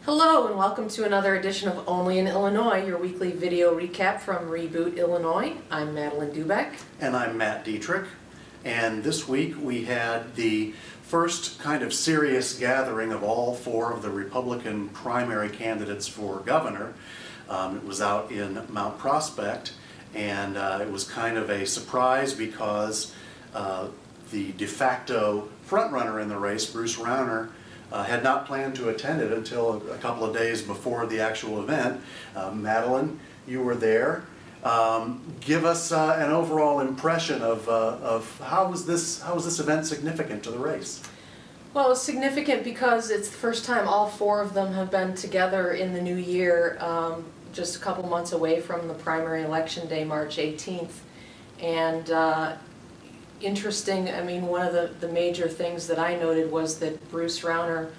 Hello and welcome to another edition of Only in Illinois, your weekly video recap from Reboot, Illinois. I'm Madeleine Doubek. And I'm Matt Dietrich. And this week we had the first kind of serious gathering of all four of the Republican primary candidates for governor. It was out in Mount Prospect, and it was kind of a surprise because the de facto frontrunner in the race, Bruce Rauner, had not planned to attend it until a couple of days before the actual event. Madeleine, you were there. Give us an overall impression of how was this event significant to the race? Well, it's significant because it's the first time all four of them have been together in the new year, just a couple months away from the primary election day, March 18th. And interesting, I mean, one of the major things that I noted was that Bruce Rauner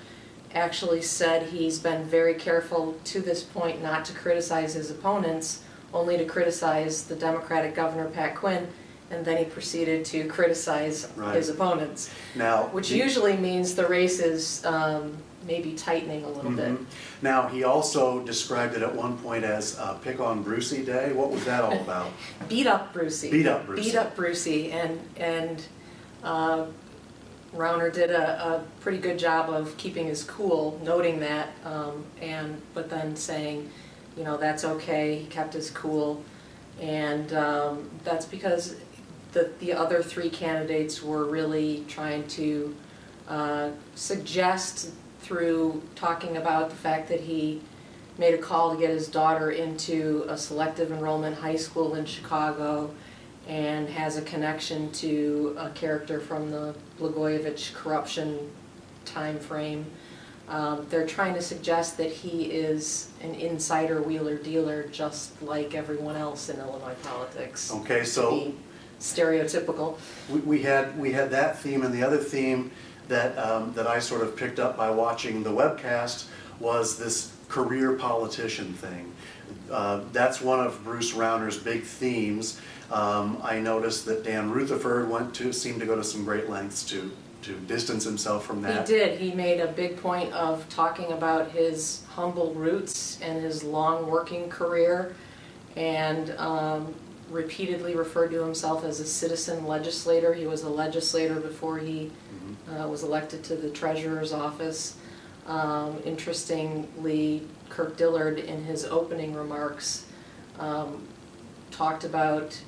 actually said he's been very careful to this point not to criticize his opponents, only to criticize the Democratic governor, Pat Quinn, and then he proceeded to criticize his opponents. Now, which usually means the race is maybe tightening a little bit. Now, he also described it at one point as Pick on Brucey Day. What was that all about? Beat up Brucey. Beat up Brucey. Beat up Brucey. And Rauner did a pretty good job of keeping his cool, noting that, but then saying, you know, that's okay, he kept his cool. And that's because the other three candidates were really trying to suggest, through talking about the fact that he made a call to get his daughter into a selective enrollment high school in Chicago and has a connection to a character from the Blagojevich corruption time frame. They're trying to suggest that he is an insider wheeler-dealer just like everyone else in Illinois politics. Okay, so stereotypical. We had that theme, and the other theme that I sort of picked up by watching the webcast was this career politician thing. That's one of Bruce Rauner's big themes. I noticed that Dan Rutherford seemed to go to some great lengths to distance himself from that. He did. He made a big point of talking about his humble roots and his long working career, and repeatedly referred to himself as a citizen legislator. He was a legislator before he was elected to the treasurer's office. Interestingly, Kirk Dillard, in his opening remarks, talked about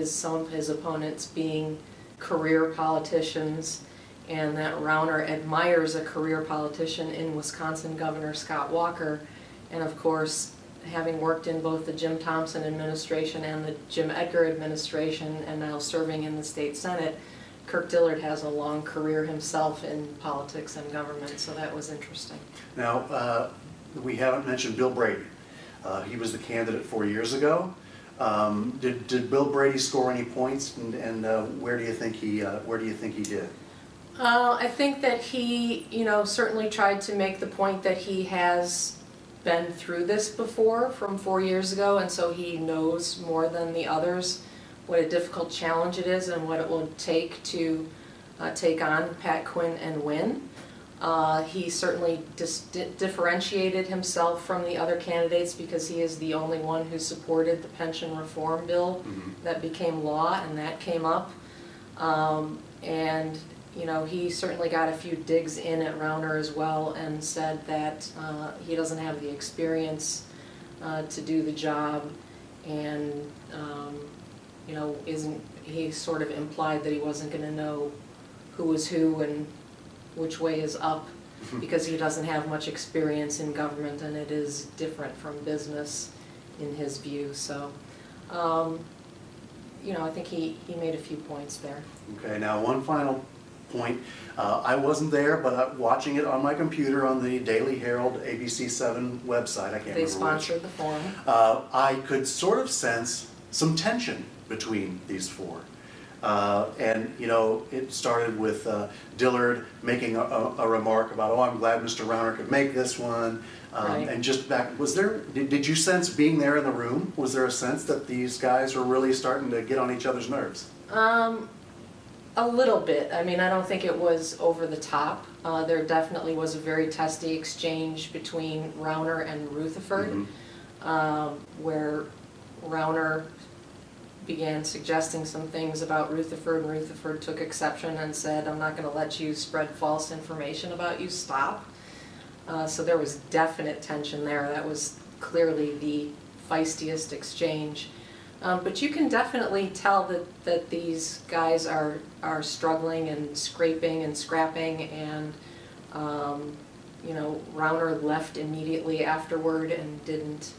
some of his opponents being career politicians, and that Rauner admires a career politician in Wisconsin Governor Scott Walker. And of course, having worked in both the Jim Thompson administration and the Jim Edgar administration, and now serving in the state Senate, Kirk Dillard has a long career himself in politics and government, so that was interesting. Now, we haven't mentioned Bill Brady. He was the candidate 4 years ago. Did Bill Brady score any points, and where do you think he did? I think that he, certainly tried to make the point that he has been through this before from 4 years ago, and so he knows more than the others what a difficult challenge it is and what it will take to take on Pat Quinn and win. He certainly differentiated himself from the other candidates because he is the only one who supported the pension reform bill that became law, and that came up. And he certainly got a few digs in at Rauner as well, and said that he doesn't have the experience to do the job, and he sort of implied that he wasn't going to know who was who and which way is up, because he doesn't have much experience in government, and it is different from business in his view. So, I think he made a few points there. Okay, now one final point. I wasn't there, but watching it on my computer on the Daily Herald ABC7 website, I can't remember They sponsored the forum. I could sort of sense some tension between these four. And it started with Dillard making a remark about, oh, I'm glad Mr. Rauner could make this one. Right. And just back, did you sense, being there in the room, was there a sense that these guys were really starting to get on each other's nerves? A little bit. I mean, I don't think it was over the top. There definitely was a very testy exchange between Rauner and Rutherford, where Rauner began suggesting some things about Rutherford, and Rutherford took exception and said, I'm not going to let you spread false information about you, stop. So there was definite tension there. That was clearly the feistiest exchange. But you can definitely tell that these guys are struggling and scraping and scrapping, and you know, Rauner left immediately afterward and didn't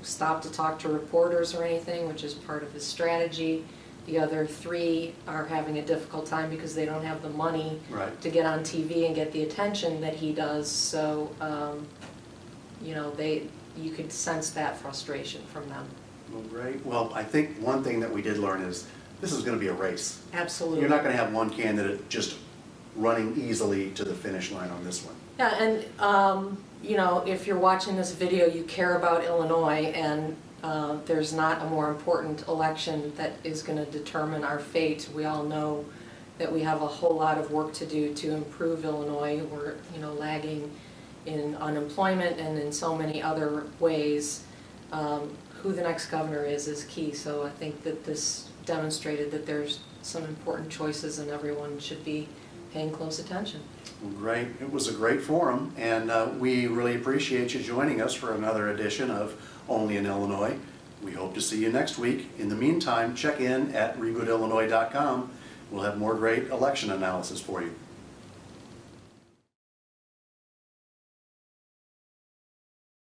stop to talk to reporters or anything, which is part of his strategy. The other three are having a difficult time because they don't have the money to get on TV and get the attention that he does. So, you know, you could sense that frustration from them. Well, great. Well, I think one thing that we did learn is this is going to be a race. Absolutely. You're not going to have one candidate just running easily to the finish line on this one. Yeah, and you know, if you're watching this video, you care about Illinois, and there's not a more important election that is going to determine our fate. We all know that we have a whole lot of work to do to improve Illinois. We're, you know, lagging in unemployment and in so many other ways. Who the next governor is key. So I think that this demonstrated that there's some important choices and everyone should be paying close attention. Well, great. It was a great forum, and we really appreciate you joining us for another edition of Only in Illinois. We hope to see you next week. In the meantime, check in at rebootillinois.com. We'll have more great election analysis for you.